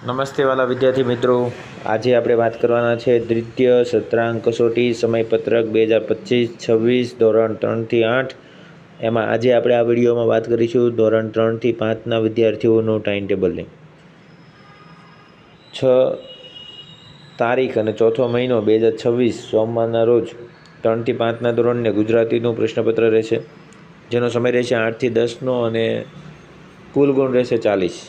નમસ્તે વાલા વિદ્યાર્થી મિત્રો, આજે આપણે વાત કરવાના છે દ્વિતીય સત્રાંક કસોટી સમયપત્રક 2025-26 ધોરણ 3 થી 8। એમાં આજે આપણે આ વિડીયોમાં વાત કરીશું ધોરણ 3 થી 5ના વિદ્યાર્થીઓનું ટાઈમ ટેબલની। 6 તારીખ અને ચોથો મહિનો 2026 સોમવારના રોજ 3 થી 5ના ધોરણને ગુજરાતીનું પ્રશ્નપત્ર રહેશે, જેનો સમય રહેશે 8 થી 10નો અને કુલ ગુણ રહેશે 40।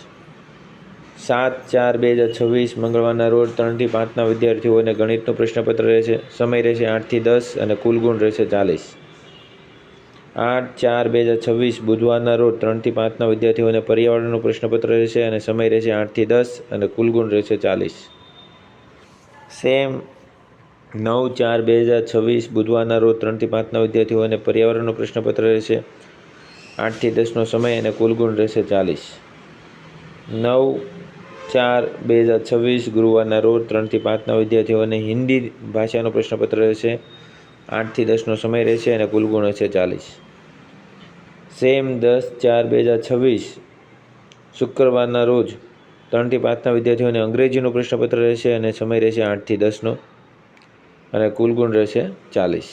7/4/2026 મંગળવારના રોજ 3 થી 5ના વિદ્યાર્થીઓને ગણિતનું પ્રશ્નપત્ર રહેશે, સમય રહેશે 8 થી 10 અને કુલ ગુણ રહેશે 40। 8/4/2026 બુધવારના રોજ 3 થી 5ના વિદ્યાર્થીઓને પર્યાવરણનું પ્રશ્નપત્ર રહેશે અને સમય રહેશે 8 થી 10 અને કુલ ગુણ રહેશે 40। સેમ 9/4/2026 બુધવારના રોજ 3 થી 5ના વિદ્યાર્થીઓને પર્યાવરણનું પ્રશ્નપત્ર રહેશે, 8 થી 10નો સમય અને કુલ ગુણ રહેશે 40। 9/4/2026 ગુરુવારના રોજ 3 થી 5ના વિદ્યાર્થીઓને હિન્દી ભાષાનું પ્રશ્નપત્ર રહેશે, 8 થી 10નો સમય રહેશે અને કુલ ગુણ હશે 40। સેમ 10/4/2026 શુક્રવારના રોજ 3 થી 5ના વિદ્યાર્થીઓને અંગ્રેજીનું પ્રશ્નપત્ર રહેશે અને સમય રહેશે 8 થી 10નો અને કુલ ગુણ રહેશે 40।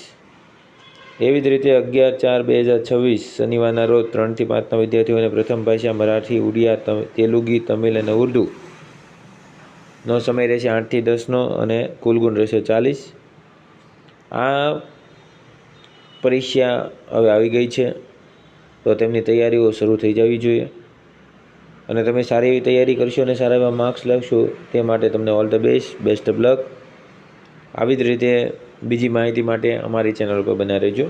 એવી જ રીતે 11/4/2026 શનિવારના રોજ 3 થી 5ના વિદ્યાર્થીઓને પ્રથમ ભાષા મરાઠી, ઉડિયા, તેલુગી, તમિલ અને ઉર્દૂનો સમય રહેશે 8 થી 10નો અને કુલ ગુણ રહેશે 40। આ પરીક્ષા હવે આવી ગઈ છે, તો તેમની તૈયારીઓ શરૂ થઈ જવી જોઈએ અને તમે સારી એવી તૈયારી કરશો અને સારા એવા માર્ક્સ લાવશો તે માટે તમને all the best of luck. આવી જ રીતે બીજી માહિતી માટે અમારી ચેનલ પર બન્યા રહેજો।